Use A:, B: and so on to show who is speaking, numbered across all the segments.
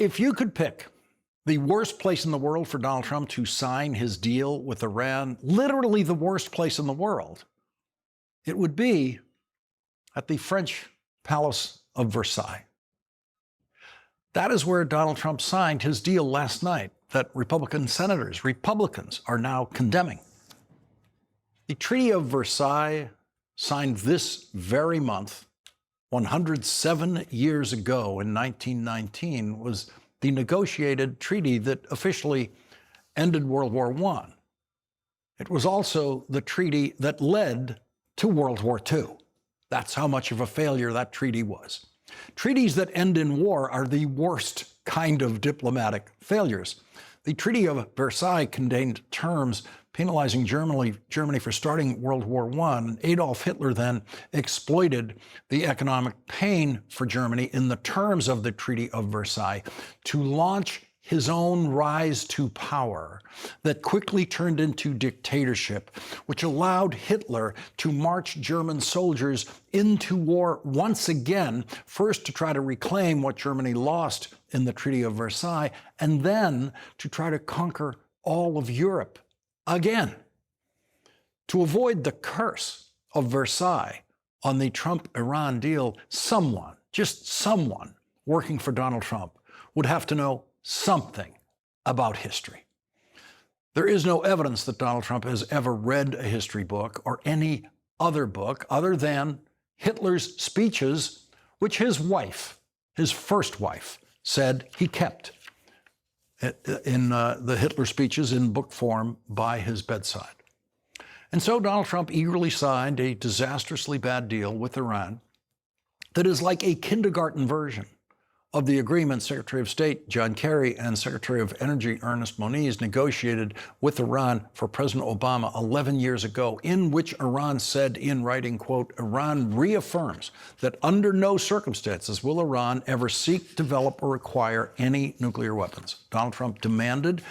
A: If you could pick the worst place in the world for Donald Trump to sign his deal with Iran, literally the worst place in the world, it would be at the French Palace of Versailles. That is where Donald Trump signed his deal last night that Republicans are now condemning. The Treaty of Versailles, signed this very month, 107 years ago in 1919, was the negotiated treaty that officially ended World War I. It was also the treaty that led to World War II. That's how much of a failure that treaty was. Treaties that end in war are the worst kind of diplomatic failures. The Treaty of Versailles contained terms penalizing Germany for starting World War I. Adolf Hitler then exploited the economic pain for Germany in the terms of the Treaty of Versailles to launch his own rise to power that quickly turned into dictatorship, which allowed Hitler to march German soldiers into war once again, first to try to reclaim what Germany lost in the Treaty of Versailles, and then to try to conquer all of Europe again. To avoid the curse of Versailles on the Trump-Iran deal, someone, just someone, working for Donald Trump would have to know something about history. There is no evidence that Donald Trump has ever read a history book or any other book other than Hitler's speeches, which his wife, his first wife, said he kept in the Hitler speeches in book form by his bedside. And so Donald Trump eagerly signed a disastrously bad deal with Iran that is like a kindergarten version of the agreement Secretary of State John Kerry and Secretary of Energy Ernest Moniz negotiated with Iran for President Obama 11 years ago, in which Iran said in writing, quote, "Iran reaffirms that under no circumstances will Iran ever seek, develop, or acquire any nuclear weapons." Donald Trump demanded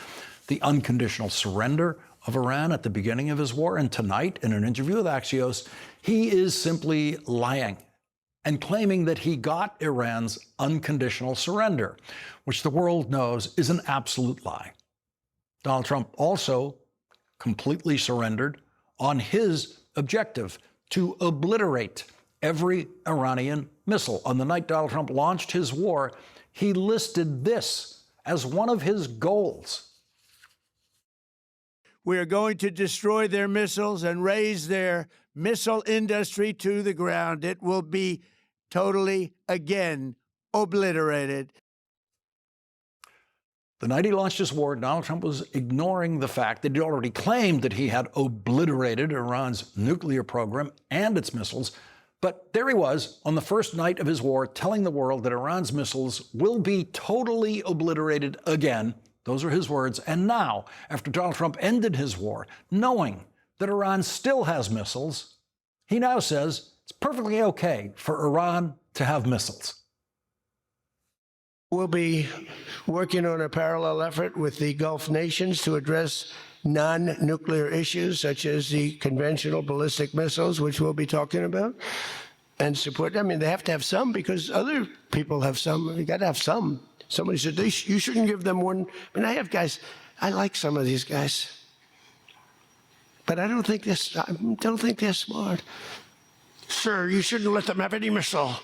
A: the unconditional surrender of Iran at the beginning of his war, and tonight, in an interview with Axios, he is simply lying and claiming that he got Iran's unconditional surrender, which the world knows is an absolute lie. Donald Trump also completely surrendered on his objective to obliterate every Iranian missile. On the night Donald Trump launched his war, he listed this as one of his goals.
B: We are going to destroy their missiles and raise their missile industry to the ground. It will be totally, again, obliterated.
A: The night he launched his war, Donald Trump was ignoring the fact that he'd already claimed that he had obliterated Iran's nuclear program and its missiles. But there he was on the first night of his war telling the world that Iran's missiles will be totally obliterated again. Those are his words. And now, after Donald Trump ended his war, knowing that Iran still has missiles, he now says it's perfectly okay for Iran to have missiles.
C: We'll be working on a parallel effort with the Gulf nations to address non-nuclear issues such as the conventional ballistic missiles, which we'll be talking about, and support. I mean, they have to have some because other people have some. You got to have some. Somebody said you shouldn't give them one. I mean, I have guys. I like some of these guys, but I don't think they're smart. Sir, you shouldn't let them have any missile.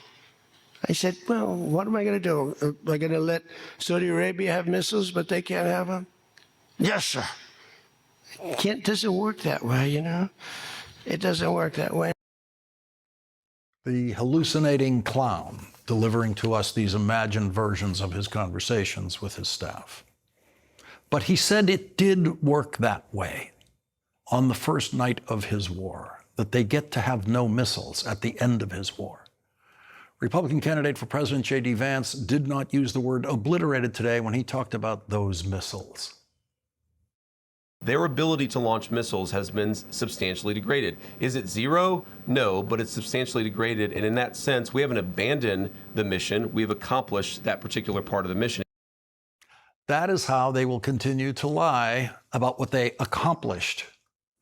C: I said, well, what am I going to do? Am I going to let Saudi Arabia have missiles, but they can't have them? Yes, sir. It doesn't work that way, you know? It doesn't work that way.
A: The hallucinating clown delivering to us these imagined versions of his conversations with his staff. But he said it did work that way on the first night of his war, that they get to have no missiles at the end of his war. Republican candidate for president J.D. Vance did not use the word obliterated today when he talked about those missiles.
D: Their ability to launch missiles has been substantially degraded. Is it zero? No, but it's substantially degraded. And in that sense, we haven't abandoned the mission. We've accomplished that particular part of the mission.
A: That is how they will continue to lie about what they accomplished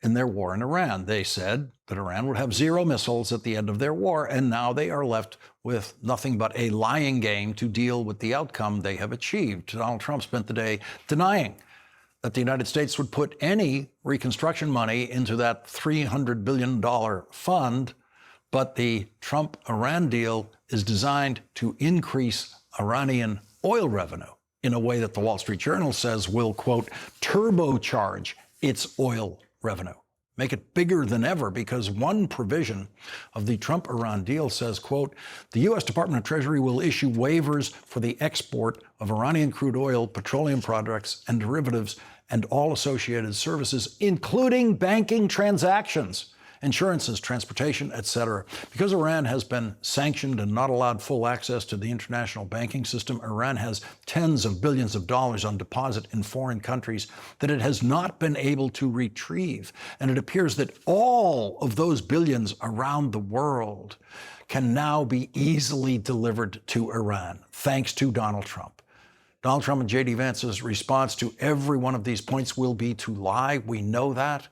A: in their war in Iran. They said that Iran would have 0 missiles at the end of their war, and now they are left with nothing but a lying game to deal with the outcome they have achieved. Donald Trump spent the day denying that the United States would put any reconstruction money into that $300 billion fund, but the Trump-Iran deal is designed to increase Iranian oil revenue in a way that the Wall Street Journal says will, quote, turbocharge its oil revenue, make it bigger than ever, because one provision of the Trump-Iran deal says, quote, the U.S. Department of Treasury will issue waivers for the export of Iranian crude oil, petroleum products, and derivatives, and all associated services, including banking transactions, insurances, transportation, etc. Because Iran has been sanctioned and not allowed full access to the international banking system, Iran has tens of billions of dollars on deposit in foreign countries that it has not been able to retrieve. And it appears that all of those billions around the world can now be easily delivered to Iran, thanks to Donald Trump. Donald Trump and J.D. Vance's response to every one of these points will be to lie. We know that.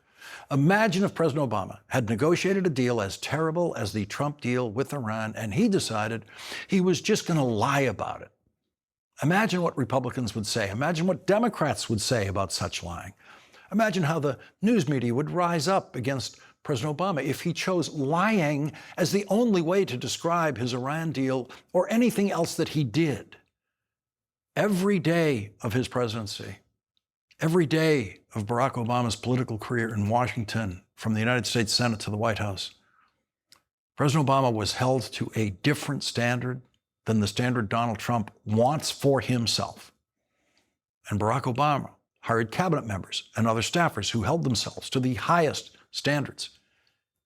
A: Imagine if President Obama had negotiated a deal as terrible as the Trump deal with Iran, and he decided he was just going to lie about it. Imagine what Republicans would say. Imagine what Democrats would say about such lying. Imagine how the news media would rise up against President Obama if he chose lying as the only way to describe his Iran deal or anything else that he did. Every day of his presidency, every day of Barack Obama's political career in Washington, from the United States Senate to the White House, President Obama was held to a different standard than the standard Donald Trump wants for himself. And Barack Obama hired cabinet members and other staffers who held themselves to the highest standards.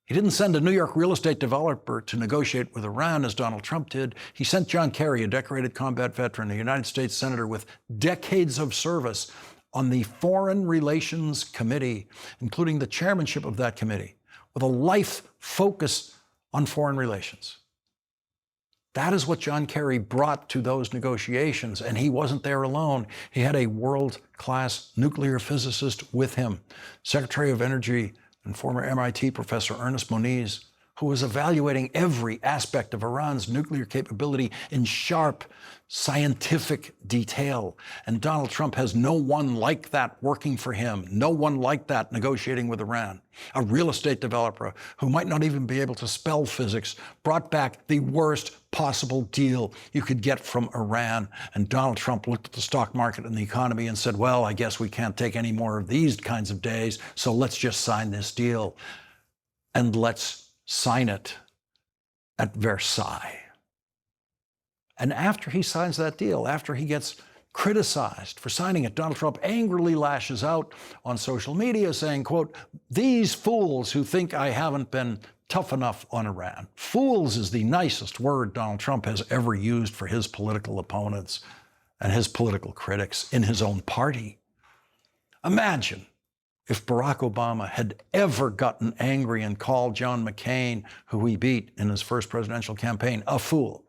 A: He didn't send a New York real estate developer to negotiate with Iran as Donald Trump did. He sent John Kerry, a decorated combat veteran, a United States senator with decades of service, on the Foreign Relations Committee, including the chairmanship of that committee, with a life focus on foreign relations. That is what John Kerry brought to those negotiations, and he wasn't there alone. He had a world-class nuclear physicist with him, Secretary of Energy and former MIT professor Ernest Moniz, who was evaluating every aspect of Iran's nuclear capability in sharp, scientific detail. And Donald Trump has no one like that working for him, no one like that negotiating with Iran. A real estate developer who might not even be able to spell physics brought back the worst possible deal you could get from Iran. And Donald Trump looked at the stock market and the economy and said, well, I guess we can't take any more of these kinds of days, so let's just sign this deal. And let's sign it at Versailles. And after he signs that deal, after he gets criticized for signing it, Donald Trump angrily lashes out on social media saying, quote, these fools who think I haven't been tough enough on Iran. Fools is the nicest word Donald Trump has ever used for his political opponents and his political critics in his own party. Imagine if Barack Obama had ever gotten angry and called John McCain, who he beat in his first presidential campaign, a fool.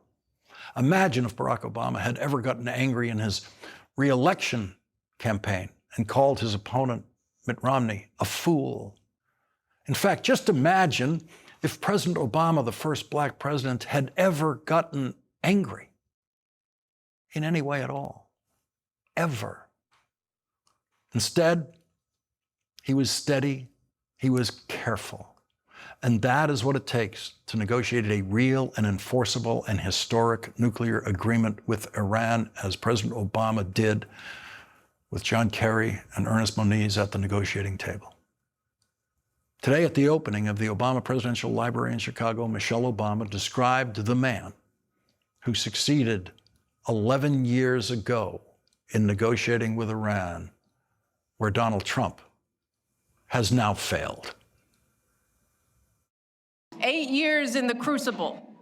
A: Imagine if Barack Obama had ever gotten angry in his re-election campaign and called his opponent, Mitt Romney, a fool. In fact, just imagine if President Obama, the first black president, had ever gotten angry in any way at all, ever. Instead, he was steady, he was careful. And that is what it takes to negotiate a real and enforceable and historic nuclear agreement with Iran, as President Obama did with John Kerry and Ernest Moniz at the negotiating table. Today, at the opening of the Obama Presidential Library in Chicago, Michelle Obama described the man who succeeded 11 years ago in negotiating with Iran, where Donald Trump has now failed.
E: 8 years in the crucible,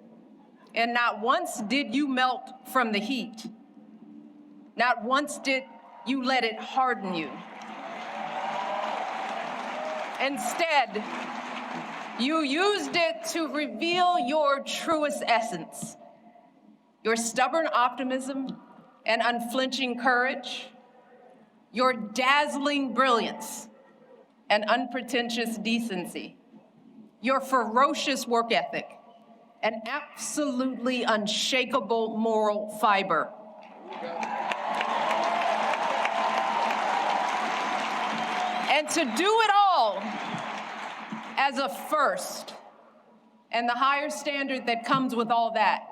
E: and not once did you melt from the heat. Not once did you let it harden you. Instead, you used it to reveal your truest essence, your stubborn optimism and unflinching courage, your dazzling brilliance, and unpretentious decency, your ferocious work ethic, and absolutely unshakable moral fiber. And to do it all as a first, and the higher standard that comes with all that,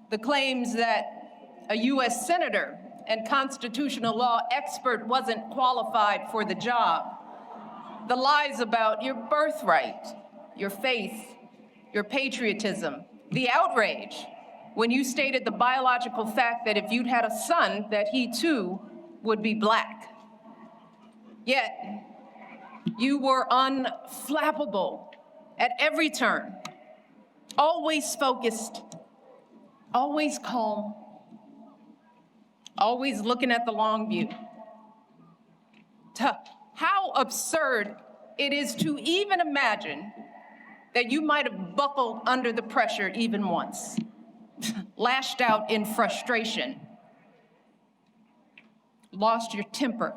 E: the claims that a U.S. senator and constitutional law expert wasn't qualified for the job, the lies about your birthright, your faith, your patriotism, the outrage when you stated the biological fact that if you'd had a son, that he too would be Black. Yet, you were unflappable at every turn, always focused, always calm, always looking at the long view. How absurd it is to even imagine that you might have buckled under the pressure even once, lashed out in frustration, lost your temper.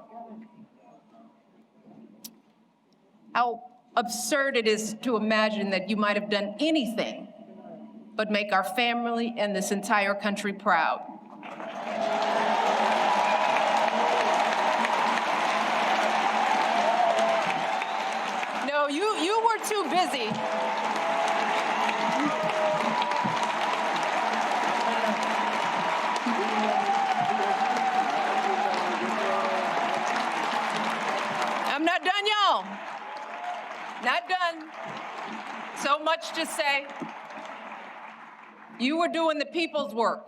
E: How absurd it is to imagine that you might have done anything but make our family and this entire country proud. No, you were too busy. I'm not done, y'all. Not done. So much to say. You were doing the people's work,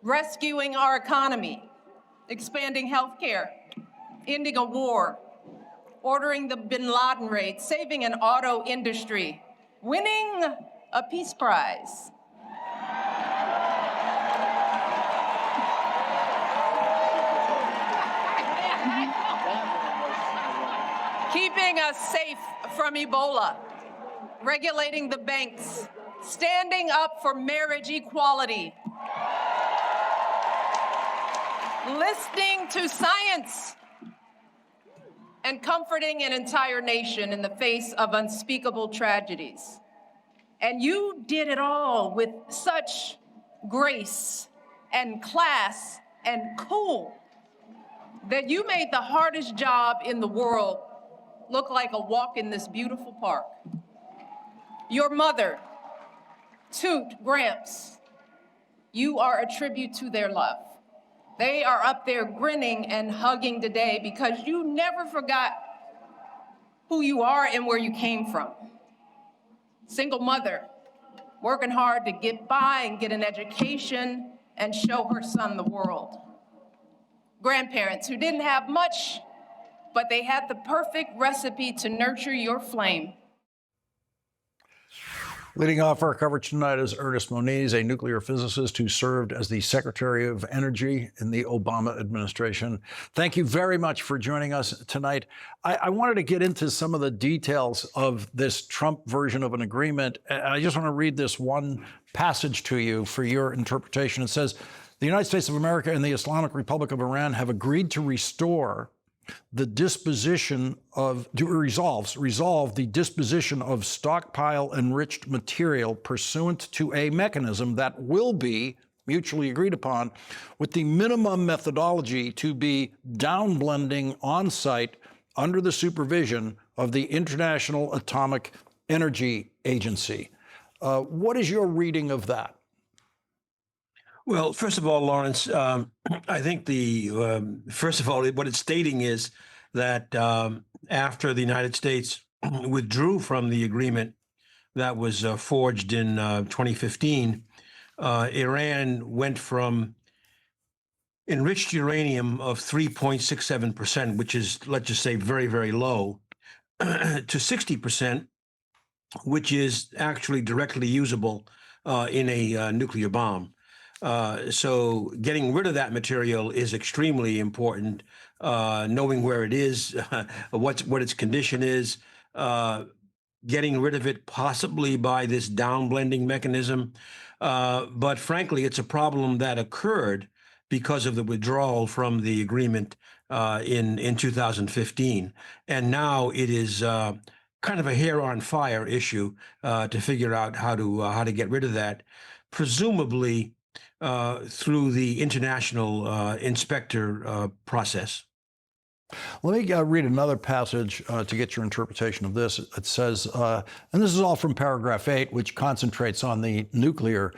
E: rescuing our economy, expanding health care, ending a war, ordering the bin Laden raid, saving an auto industry, winning a peace prize. Keeping us safe from Ebola, regulating the banks, standing up for marriage equality, listening to science, and comforting an entire nation in the face of unspeakable tragedies. And you did it all with such grace and class and cool that you made the hardest job in the world look like a walk in this beautiful park. Your mother, Toot, Gramps, you are a tribute to their love. They are up there grinning and hugging today because you never forgot who you are and where you came from. Single mother, working hard to get by and get an education and show her son the world. Grandparents who didn't have much, but they had the perfect recipe to nurture your flame.
A: Leading off our coverage tonight is Ernest Moniz, a nuclear physicist who served as the Secretary of Energy in the Obama administration. Thank you very much for joining us tonight. I wanted to get into some of the details of this Trump version of an agreement. I just want to read this one passage to you for your interpretation. It says, the United States of America and the Islamic Republic of Iran have agreed to restore the disposition of, resolve the disposition of stockpile enriched material pursuant to a mechanism that will be mutually agreed upon, with the minimum methodology to be downblending on site under the supervision of the International Atomic Energy Agency. What is your reading of that?
F: Well, first of all, Lawrence, I think first of all, what it's stating is that after the United States withdrew from the agreement that was forged in 2015, Iran went from enriched uranium of 3.67%, which is, let's just say, very, very low, to 60%, which is actually directly usable in a nuclear bomb. So getting rid of that material is extremely important. Knowing where it is, what its condition is, getting rid of it possibly by this downblending mechanism. But frankly, it's a problem that occurred because of the withdrawal from the agreement in 2015. And now it is kind of a hair on fire issue to figure out how to get rid of that, presumably through the international inspector process.
A: Let me read another passage to get your interpretation of this. It says, and this is all from paragraph 8, which concentrates on the nuclear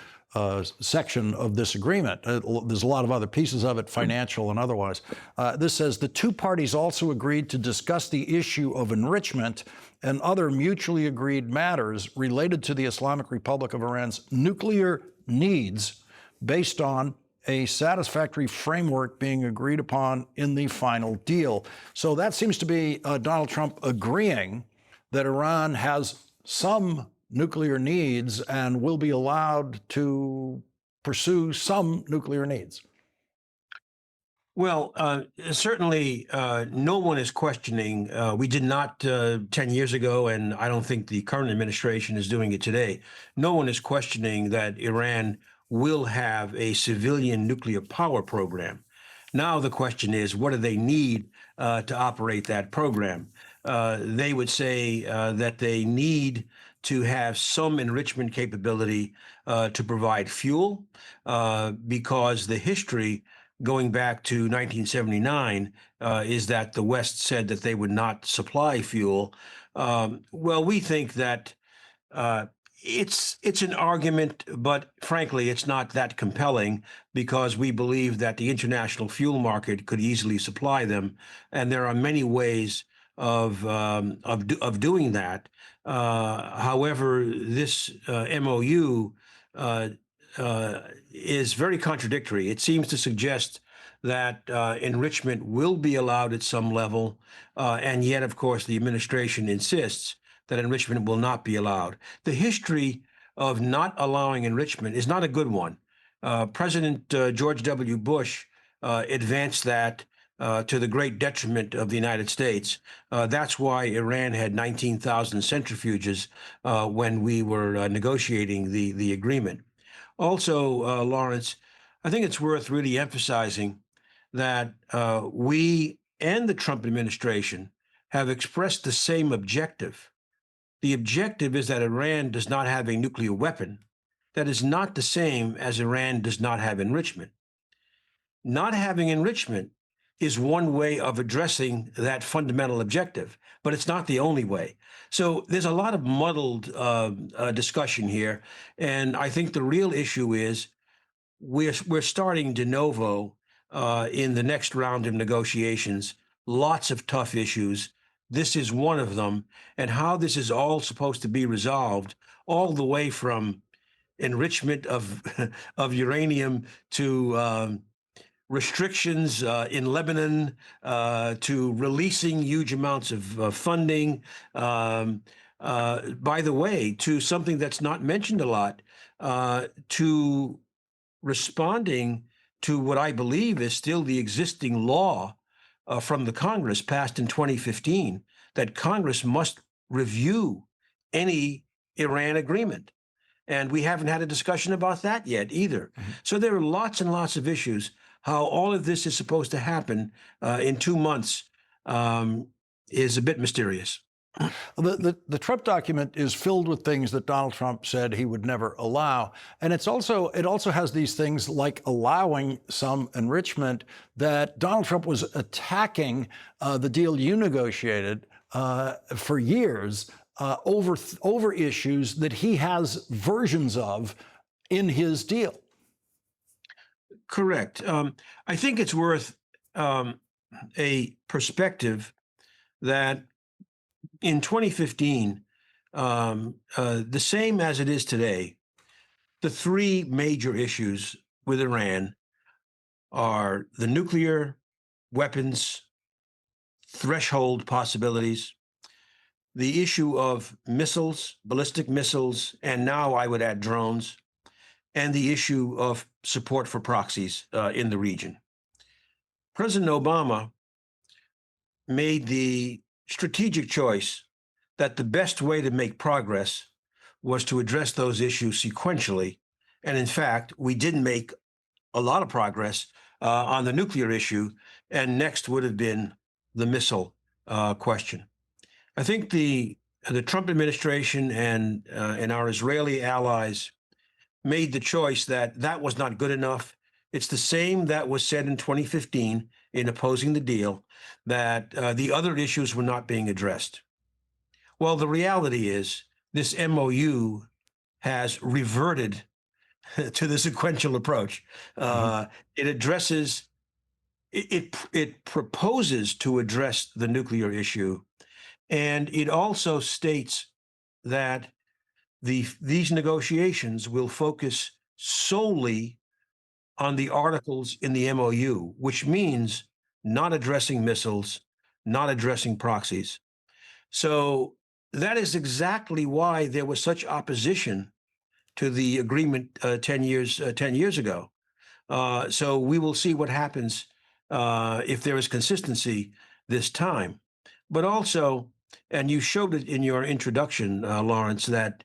A: section of this agreement. There's a lot of other pieces of it, financial and otherwise. This says, the two parties also agreed to discuss the issue of enrichment and other mutually agreed matters related to the Islamic Republic of Iran's nuclear needs based on a satisfactory framework being agreed upon in the final deal. So that seems to be Donald Trump agreeing that Iran has some nuclear needs and will be allowed to pursue some nuclear needs.
F: Well, certainly no one is questioning. We did not 10 years ago, and I don't think the current administration is doing it today. No one is questioning that Iran will have a civilian nuclear power program. Now the question is, what do they need to operate that program? They would say that they need to have some enrichment capability to provide fuel, because the history going back to 1979 is that the West said that they would not supply fuel. Well, we think that it's an argument, but frankly, it's not that compelling, because we believe that the international fuel market could easily supply them, and there are many ways of doing that. However, this MOU is very contradictory. It seems to suggest that enrichment will be allowed at some level, and yet, of course, the administration insists that enrichment will not be allowed. The history of not allowing enrichment is not a good one. President George W. Bush advanced that to the great detriment of the United States. That's why Iran had 19,000 centrifuges when we were negotiating the agreement. Also, Lawrence, I think it's worth really emphasizing that we and the Trump administration have expressed the same objective. The objective is that Iran does not have a nuclear weapon. That is not the same as Iran does not have enrichment. Not having enrichment is one way of addressing that fundamental objective, but it's not the only way. So there's a lot of muddled discussion here, and I think the real issue is we're starting de novo in the next round of negotiations. Lots of tough issues. This is one of them, and how this is all supposed to be resolved, all the way from enrichment of uranium to restrictions in Lebanon, to releasing huge amounts of funding. By the way, to something that's not mentioned a lot, to responding to what I believe is still the existing law from the Congress passed in 2015, that Congress must review any Iran agreement. And we haven't had a discussion about that yet either. Mm-hmm. So there are lots and lots of issues. How all of this is supposed to happen in 2 months is a bit mysterious.
A: The Trump document is filled with things that Donald Trump said he would never allow. And it also has these things like allowing some enrichment that Donald Trump was attacking the deal you negotiated for years over issues that he has versions of in his deal.
F: Correct. I think it's worth a perspective that in 2015, the same as it is today, the three major issues with Iran are the nuclear weapons threshold possibilities, the issue of missiles, ballistic missiles, and now I would add drones, and the issue of support for proxies in the region. President Obama made the strategic choice that the best way to make progress was to address those issues sequentially. And in fact, we didn't make a lot of progress on the nuclear issue, and next would have been the missile question. I think the Trump administration and our Israeli allies made the choice that that was not good enough. It's the same that was said in 2015 in opposing the deal, that the other issues were not being addressed. Well, the reality is this MOU has reverted to the sequential approach. It addresses, it proposes to address the nuclear issue, and it also states that these negotiations will focus solely on the articles in the MOU, which means not addressing missiles, not addressing proxies. So that is exactly why there was such opposition to the agreement 10 years ago. So we will see what happens if there is consistency this time. But also, and you showed it in your introduction, Lawrence, that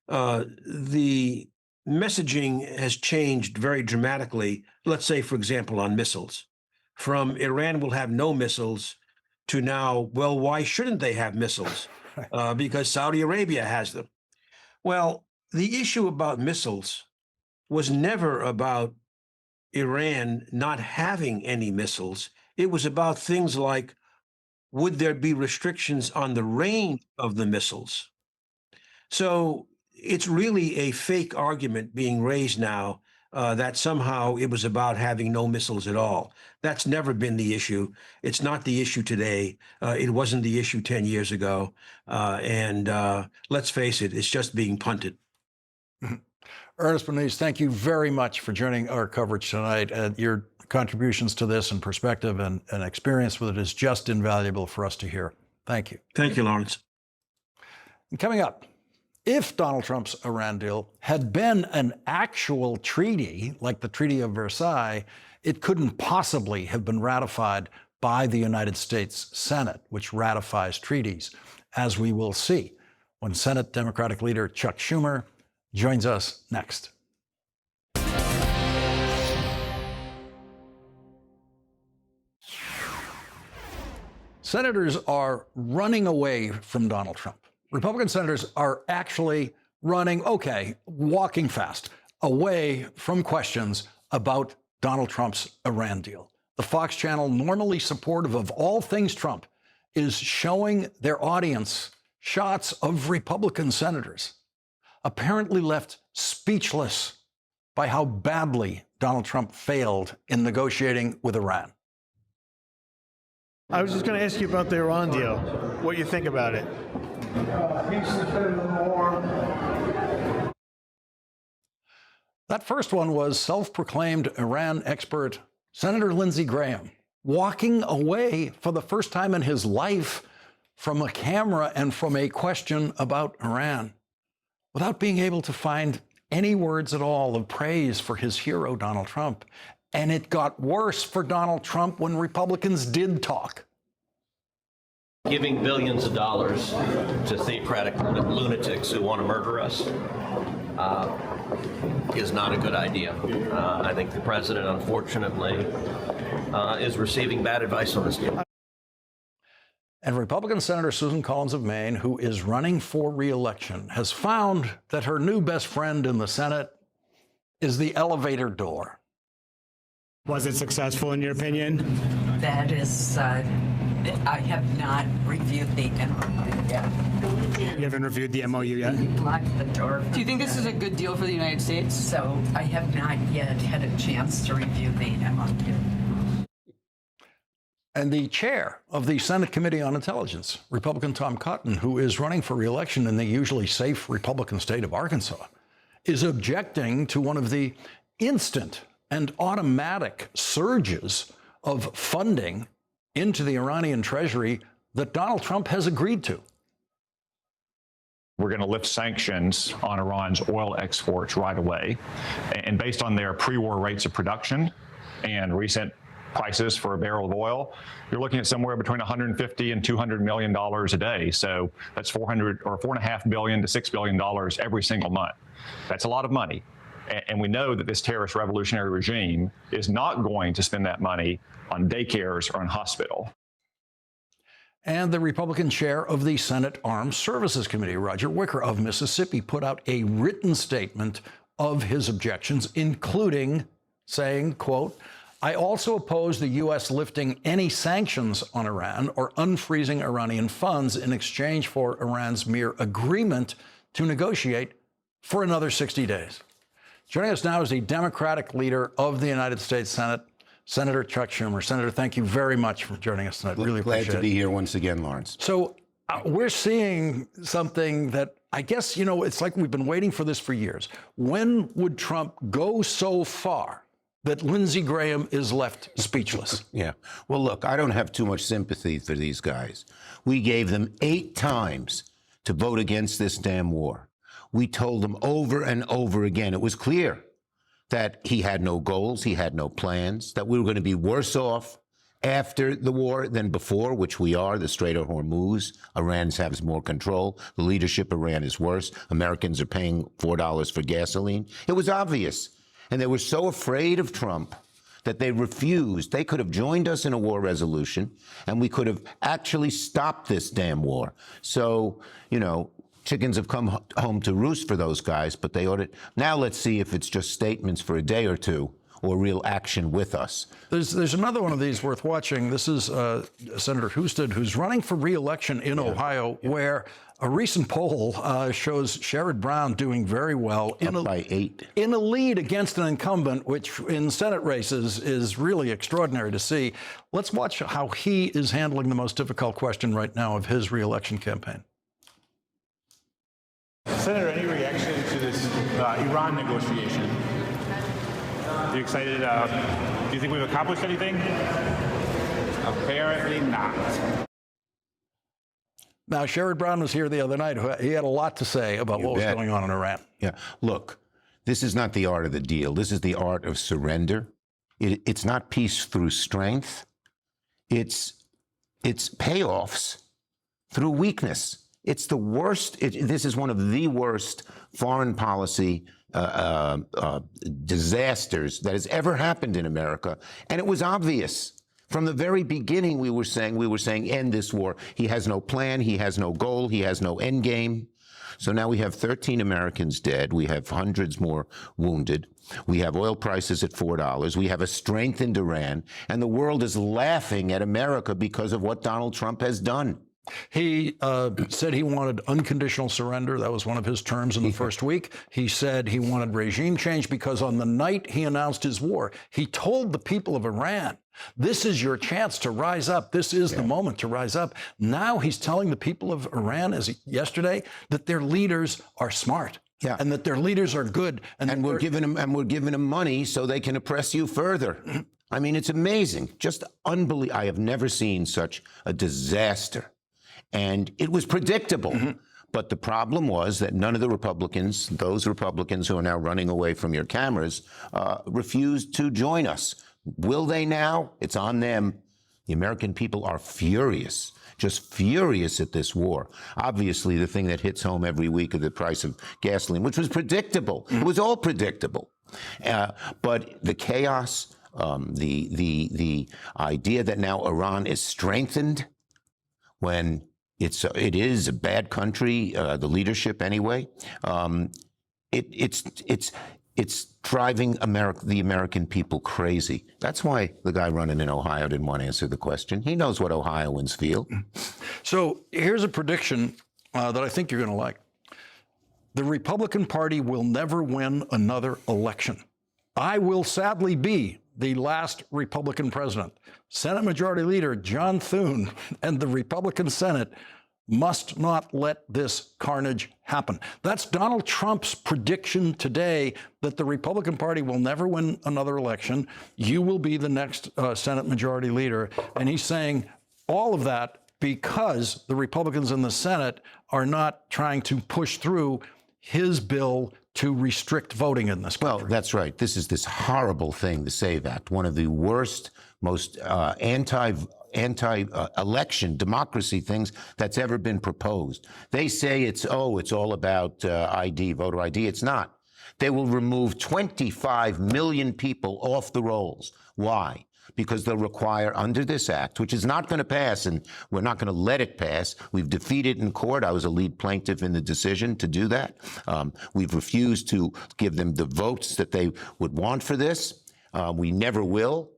F: the messaging has changed very dramatically. Let's say, for example, on missiles, from Iran will have no missiles to now, well, why shouldn't they have missiles? Because Saudi Arabia has them. Well, the issue about missiles was never about Iran not having any missiles. It was about things like, would there be restrictions on the range of the missiles? So it's really a fake argument being raised now that somehow it was about having no missiles at all. That's never been the issue. It's not the issue today. It wasn't the issue 10 years ago. And let's face it, it's just being punted.
A: Ernest Moniz, thank you very much for joining our coverage tonight. Your contributions to this and perspective and experience with it is just invaluable for us to hear. Thank you.
F: Thank you, Lawrence.
A: And coming up, if Donald Trump's Iran deal had been an actual treaty, like the Treaty of Versailles, it couldn't possibly have been ratified by the United States Senate, which ratifies treaties, as we will see when Senate Democratic leader Chuck Schumer joins us next. Senators are running away from Donald Trump. Republican senators are actually running, walking fast, away from questions about Donald Trump's Iran deal. The Fox channel, normally supportive of all things Trump, is showing their audience shots of Republican senators apparently left speechless by how badly Donald Trump failed in negotiating with Iran.
G: I was just going to ask you about the Iran deal, what you think about it.
A: That first one was self-proclaimed Iran expert Senator Lindsey Graham, walking away for the first time in his life from a camera and from a question about Iran, without being able to find any words at all of praise for his hero, Donald Trump. And it got worse for Donald Trump when Republicans did talk.
H: Giving billions of dollars to theocratic lunatics who want to murder us is not a good idea. I think the president, unfortunately, is receiving bad advice on this deal.
A: And Republican Senator Susan Collins of Maine, who is running for re-election, has found that her new best friend in the Senate is the elevator door.
G: Was it successful in your opinion?
I: That is, I have not reviewed the MOU yet.
G: You haven't reviewed the MOU yet?
I: Locked the door.
J: Do you think this is a good deal for the United States?
I: So I have not yet had a chance to review the MOU.
A: And the chair of the Senate Committee on Intelligence, Republican Tom Cotton, who is running for re-election in the usually safe Republican state of Arkansas, is objecting to one of the instant and automatic surges of funding into the Iranian treasury that Donald Trump has agreed to.
K: We're going to lift sanctions on Iran's oil exports right away. And based on their pre-war rates of production and recent prices for a barrel of oil, you're looking at somewhere between $150 and $200 million a day. So that's $4.5 billion to $6 billion every single month. That's a lot of money. And we know that this terrorist revolutionary regime is not going to spend that money on daycares or on hospital.
A: And the Republican chair of the Senate Armed Services Committee, Roger Wicker of Mississippi, put out a written statement of his objections, including saying, quote, I also oppose the U.S. lifting any sanctions on Iran or unfreezing Iranian funds in exchange for Iran's mere agreement to negotiate for another 60 days. Joining us now is the Democratic leader of the United States Senate, Senator Chuck Schumer. Senator, thank you very much for joining us tonight. Really appreciate it.
L: Glad to be here once again, Lawrence.
A: So we're seeing something that I guess, it's like we've been waiting for this for years. When would Trump go so far that Lindsey Graham is left speechless?
L: Yeah. Well, look, I don't have too much sympathy for these guys. We gave them 8 times to vote against this damn war. We told them over and over again. It was clear that he had no goals, he had no plans, that we were going to be worse off after the war than before, which we are. The Strait of Hormuz, Iran has more control. The leadership of Iran is worse. Americans are paying $4 for gasoline. It was obvious. And they were so afraid of Trump that they refused. They could have joined us in a war resolution, and we could have actually stopped this damn war. So, chickens have come home to roost for those guys, but they ought to. Now let's see if it's just statements for a day or two or real action with us.
A: There's another one of these worth watching. This is Senator Husted, who's running for re-election in Ohio, where a recent poll shows Sherrod Brown doing very well
L: by 8
A: in a lead against an incumbent, which in Senate races is really extraordinary to see. Let's watch how he is handling the most difficult question right now of his re-election campaign.
G: Senator, any reaction to this Iran negotiation? Are you excited? Do you think we've accomplished anything? Apparently not.
A: Now, Sherrod Brown was here the other night. He had a lot to say about what was going on in Iran.
L: Yeah. Look, this is not the art of the deal. This is the art of surrender. It's not peace through strength. It's payoffs through weakness. It's the worst. This is one of the worst foreign policy disasters that has ever happened in America. And it was obvious. From the very beginning, we were saying, end this war. He has no plan. He has no goal. He has no end game. So now we have 13 Americans dead. We have hundreds more wounded. We have oil prices at $4. We have a strengthened Iran. And the world is laughing at America because of what Donald Trump has done.
A: He said he wanted unconditional surrender. That was one of his terms in the first week. He said he wanted regime change because on the night he announced his war, he told the people of Iran, this is your chance to rise up. This is the moment to rise up. Now he's telling the people of Iran, yesterday, that their leaders are smart.
L: Yeah.
A: And that their leaders are good.
L: And we're giving them money so they can oppress you further. I mean, it's amazing. Just unbelievable. I have never seen such a disaster. And it was predictable. But the problem was that none of the Republicans, those Republicans who are now running away from your cameras, refused to join us. Will they now? It's on them. The American people are furious, just furious at this war. Obviously, the thing that hits home every week is the price of gasoline, which was predictable. It was all predictable. But the chaos, the idea that now Iran is strengthened when it is a bad country, the leadership anyway. It's driving the American people crazy. That's why the guy running in Ohio didn't want to answer the question. He knows what Ohioans feel.
A: So here's a prediction that I think you're going to like. The Republican Party will never win another election. I will sadly be the last Republican president. Senate Majority Leader John Thune and the Republican Senate must not let this carnage happen. That's Donald Trump's prediction today, that the Republican Party will never win another election. You will be the next Senate Majority Leader. And he's saying all of that because the Republicans in the Senate are not trying to push through his bill to restrict voting in this country.
L: Well, that's right. This is this horrible thing, the SAVE Act, one of the worst, most anti-election democracy things that's ever been proposed. They say it's all about ID, voter ID. It's not. They will remove 25 million people off the rolls. Why? Because they'll require, under this act, which is not going to pass, and we're not going to let it pass. We've defeated in court. I was a lead plaintiff in the decision to do that. We've refused to give them the votes that they would want for this. We never will.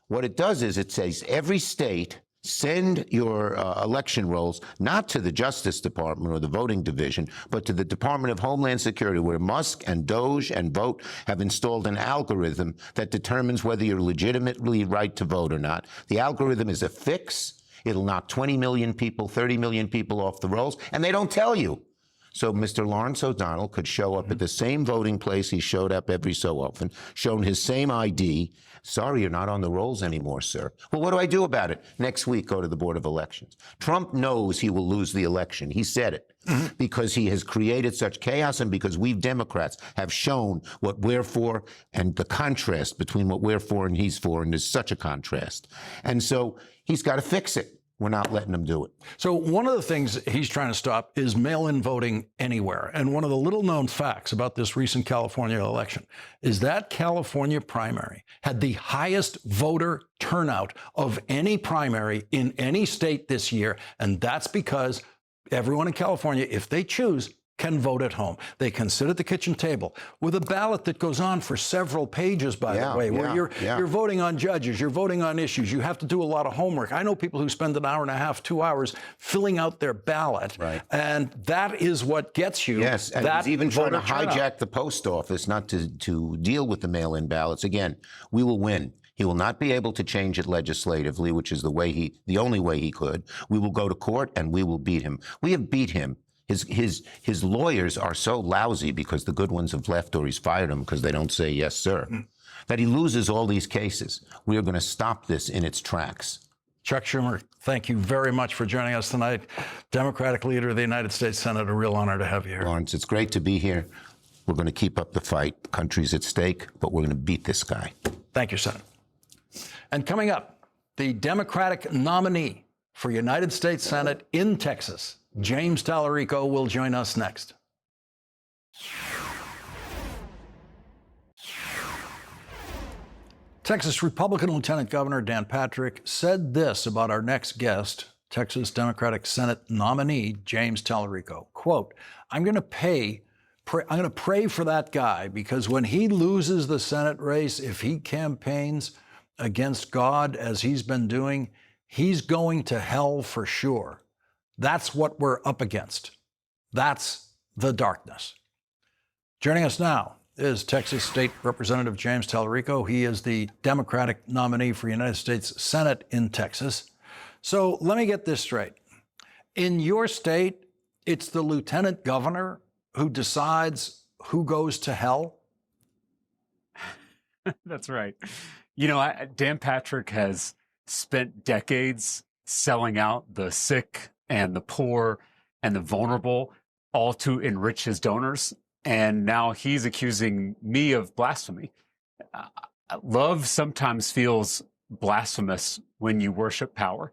L: What it does is it says every state send your election rolls not to the Justice Department or the voting division, but to the Department of Homeland Security, where Musk and Doge and Vote have installed an algorithm that determines whether you're legitimately right to vote or not. The algorithm is a fix. It'll knock 20 million people, 30 million people off the rolls, and they don't tell you. So Mr. Lawrence O'Donnell could show up at the same voting place he showed up every so often, shown his same ID. Sorry, you're not on the rolls anymore, sir. Well, what do I do about it? Next week, go to the Board of Elections. Trump knows he will lose the election. He said it because he has created such chaos and because we Democrats have shown what we're for and the contrast between what we're for and he's for, and there's such a contrast. And so he's got to fix it. We're not letting them do it.
A: So one of the things he's trying to stop is mail-in voting anywhere. And one of the little-known facts about this recent California election is that California primary had the highest voter turnout of any primary in any state this year. And that's because everyone in California, if they choose, can vote at home. They can sit at the kitchen table with a ballot that goes on for several pages, by the way, where you're voting on judges, you're voting on issues. You have to do a lot of homework. I know people who spend an hour and a half, 2 hours filling out their ballot.
L: Right.
A: And that is what gets you.
L: Yes, and
A: that
L: he's even trying to
A: voter turnout.
L: hijack the post office not to deal with the mail-in ballots. Again, we will win. He will not be able to change it legislatively, which is the only way he could. We will go to court and we will beat him. We have beat him. His lawyers are so lousy because the good ones have left or he's fired them because they don't say yes, sir, that he loses all these cases. We are going to stop this in its tracks.
A: Chuck Schumer, thank you very much for joining us tonight. Democratic leader of the United States Senate, a real honor to have you here.
L: Lawrence, it's great to be here. We're going to keep up the fight. The country's at stake, but we're going to beat this guy.
A: Thank you, Senator. And coming up, the Democratic nominee for United States Senate in Texas, James Tallarico, will join us next. Texas Republican Lieutenant Governor Dan Patrick said this about our next guest, Texas Democratic Senate nominee James Tallarico. Quote, I'm going to pray for that guy because when he loses the Senate race, if he campaigns against God as he's been doing, he's going to hell for sure. That's what we're up against. That's the darkness. Joining us now is Texas State Representative James Tallarico. He is the Democratic nominee for United States Senate in Texas. So let me get this straight. In your state, it's the lieutenant governor who decides who goes to hell?
M: That's right. You know, Dan Patrick has spent decades selling out the sick and the poor and the vulnerable, all to enrich his donors. And now he's accusing me of blasphemy. Love sometimes feels blasphemous when you worship power.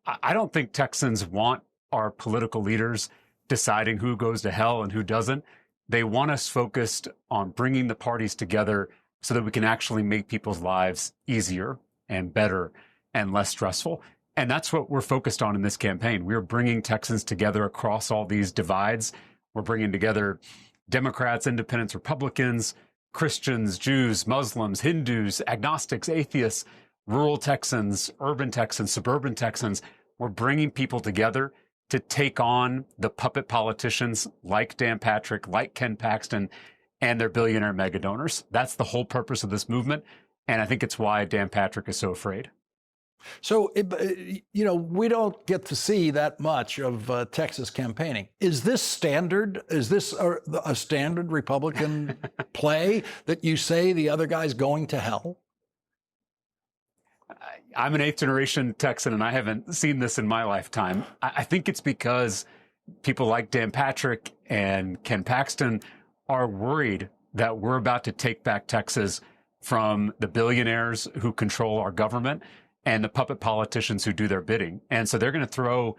M: I don't think Texans want our political leaders deciding who goes to hell and who doesn't. They want us focused on bringing the parties together so that we can actually make people's lives easier and better and less stressful. And that's what we're focused on in this campaign. We're bringing Texans together across all these divides. We're bringing together Democrats, independents, Republicans, Christians, Jews, Muslims, Hindus, agnostics, atheists, rural Texans, urban Texans, suburban Texans. We're bringing people together to take on the puppet politicians like Dan Patrick, like Ken Paxton, and their billionaire mega donors. That's the whole purpose of this movement. And I think it's why Dan Patrick is so afraid.
A: So, you know, we don't get to see that much of Texas campaigning. Is this standard? Is this a standard Republican play that you say the other guy's going to hell?
M: I'm an 8th generation Texan, and I haven't seen this in my lifetime. I think it's because people like Dan Patrick and Ken Paxton are worried that we're about to take back Texas from the billionaires who control our government and the puppet politicians who do their bidding. And so they're going to throw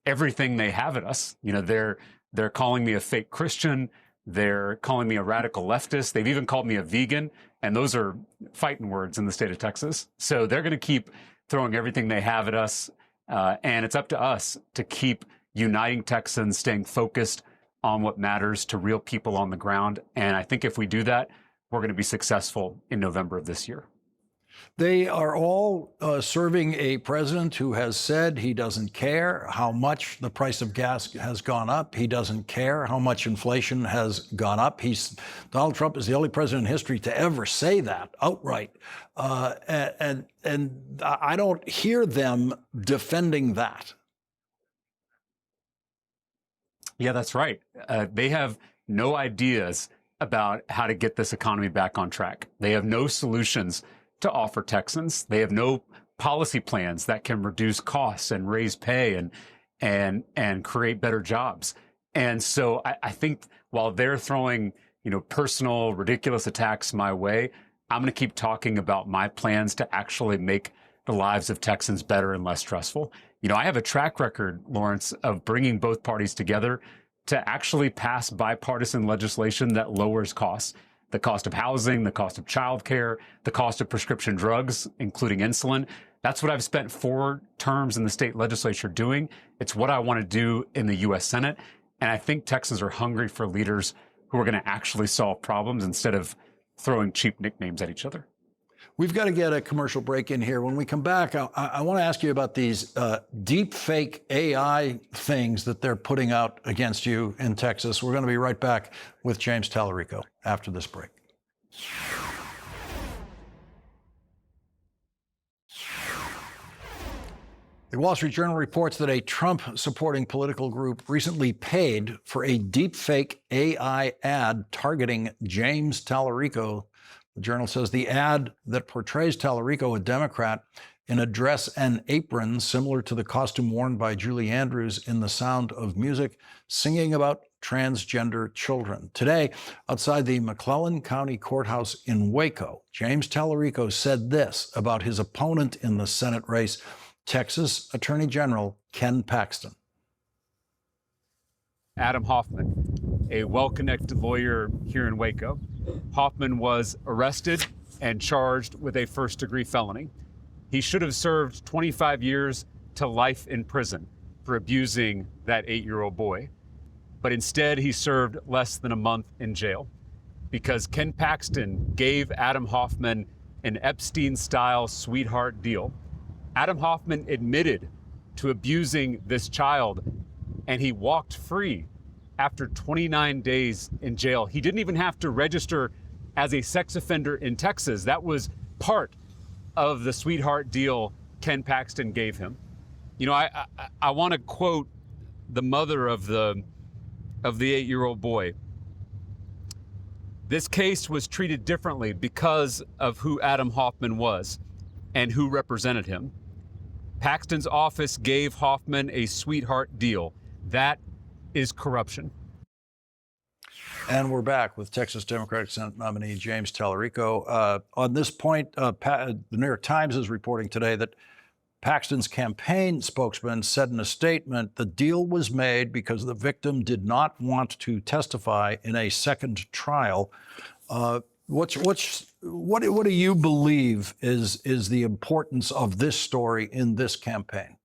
M: everything they have at us. You know, they're calling me a fake Christian. They're calling me a radical leftist. They've even called me a vegan. And those are fighting words in the state of Texas. So they're going to keep throwing everything they have at us. And it's up to us to keep uniting Texans, staying focused on what matters to real people on the ground. And I think if we do that, we're going to be successful in November of this year.
A: They are all serving a president who has said he doesn't care how much the price of gas has gone up. He doesn't care how much inflation has gone up. Donald Trump is the only president in history to ever say that outright. And I don't hear them defending that.
M: Yeah, that's right. They have no ideas about how to get this economy back on track. They have no solutions to offer Texans. They have no policy plans that can reduce costs and raise pay and create better jobs. And so I think while they're throwing, personal, ridiculous attacks my way, I'm going to keep talking about my plans to actually make the lives of Texans better and less stressful. I have a track record, Lawrence, of bringing both parties together to actually pass bipartisan legislation that lowers costs. The cost of housing, the cost of childcare, the cost of prescription drugs, including insulin. That's what I've spent 4 terms in the state legislature doing. It's what I want to do in the U.S. Senate. And I think Texans are hungry for leaders who are going to actually solve problems instead of throwing cheap nicknames at each other.
A: We've got to get a commercial break in here. When we come back, I want to ask you about these deep fake AI things that they're putting out against you in Texas. We're going to be right back with James Tallarico after this break. The Wall Street Journal reports that a Trump-supporting political group recently paid for a deepfake AI ad targeting James Tallarico. The Journal says the ad that portrays Tallarico, a Democrat, in a dress and apron similar to the costume worn by Julie Andrews in The Sound of Music, singing about transgender children. Today, outside the McClellan County Courthouse in Waco, James Tallarico said this about his opponent in the Senate race, Texas Attorney General Ken Paxton.
M: Adam Hoffman, a well-connected lawyer here in Waco. Hoffman was arrested and charged with a first-degree felony. He should have served 25 years to life in prison for abusing that 8-year-old boy. But instead, he served less than a month in jail because Ken Paxton gave Adam Hoffman an Epstein-style sweetheart deal. Adam Hoffman admitted to abusing this child, and he walked free after 29 days in jail. He didn't even have to register as a sex offender in Texas. That was part of the sweetheart deal Ken Paxton gave him. I want to quote the mother of the 8-year-old boy. This case was treated differently because of who Adam Hoffman was and who represented him. Paxton's office gave Hoffman a sweetheart deal. That is corruption.
A: And we're back with Texas Democratic Senate nominee James Tallarico. On this point, the New York Times is reporting today that Paxton's campaign spokesman said in a statement the deal was made because the victim did not want to testify in a second trial. What do you believe is the importance of this story in this campaign?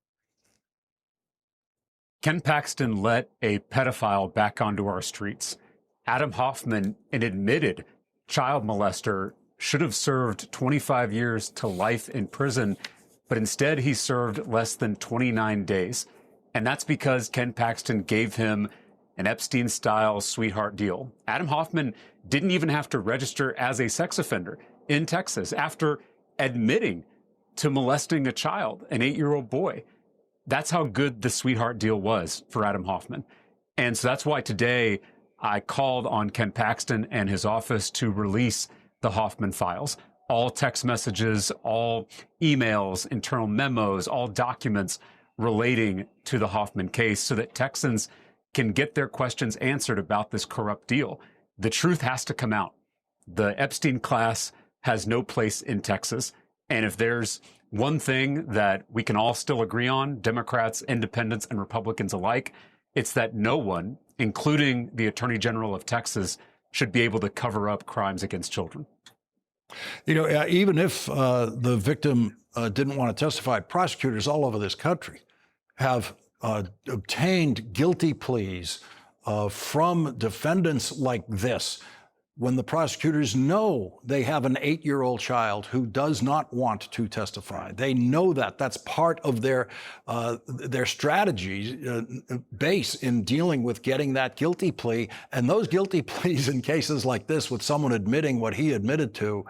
M: Ken Paxton let a pedophile back onto our streets. Adam Hoffman, an admitted child molester, should have served 25 years to life in prison, but instead he served less than 29 days. And that's because Ken Paxton gave him an Epstein-style sweetheart deal. Adam Hoffman didn't even have to register as a sex offender in Texas after admitting to molesting a child, an 8-year-old boy. That's how good the sweetheart deal was for Adam Hoffman. And so that's why today I called on Ken Paxton and his office to release the Hoffman files. All text messages, all emails, internal memos, all documents relating to the Hoffman case so that Texans can get their questions answered about this corrupt deal. The truth has to come out. The Epstein class has no place in Texas. And if there's one thing that we can all still agree on, Democrats, independents, and Republicans alike, it's that no one including the Attorney General of Texas, should be able to cover up crimes against children.
A: You know, even if the victim didn't want to testify, prosecutors all over this country have obtained guilty pleas from defendants like this when the prosecutors know they have an 8-year-old child who does not want to testify. They know that. That's part of their strategy base in dealing with getting that guilty plea. And those guilty pleas in cases like this, with someone admitting what he admitted to,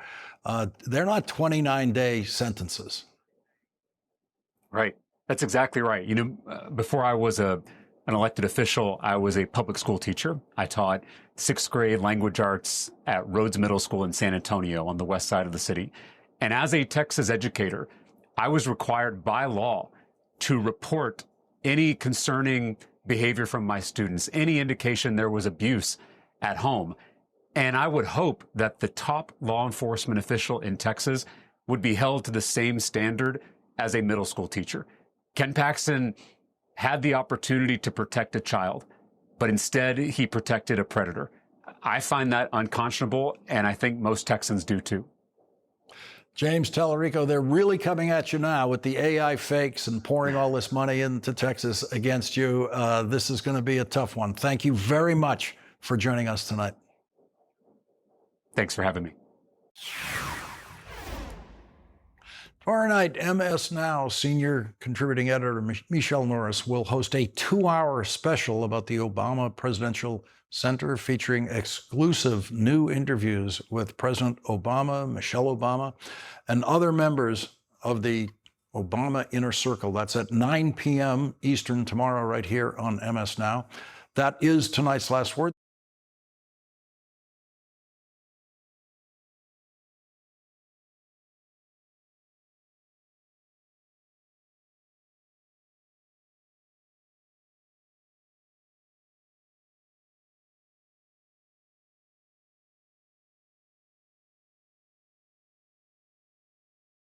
A: they're not 29-day sentences.
M: Right. That's exactly right. You know, before I was an elected official, I was a public school teacher. I taught 6th grade language arts at Rhodes Middle School in San Antonio on the west side of the city. And as a Texas educator, I was required by law to report any concerning behavior from my students, any indication there was abuse at home. And I would hope that the top law enforcement official in Texas would be held to the same standard as a middle school teacher. Ken Paxton had the opportunity to protect a child, but instead he protected a predator. I find that unconscionable, and I think most Texans do too.
A: James Tallarico, they're really coming at you now with the AI fakes and pouring all this money into Texas against you. This is going to be a tough one. Thank you very much for joining us tonight.
M: Thanks for having me.
A: Tomorrow night, MS Now senior contributing editor Michelle Norris will host a 2-hour special about the Obama Presidential Center featuring exclusive new interviews with President Obama, Michelle Obama, and other members of the Obama Inner Circle. That's at 9 p.m. Eastern tomorrow right here on MS Now. That is tonight's Last Word.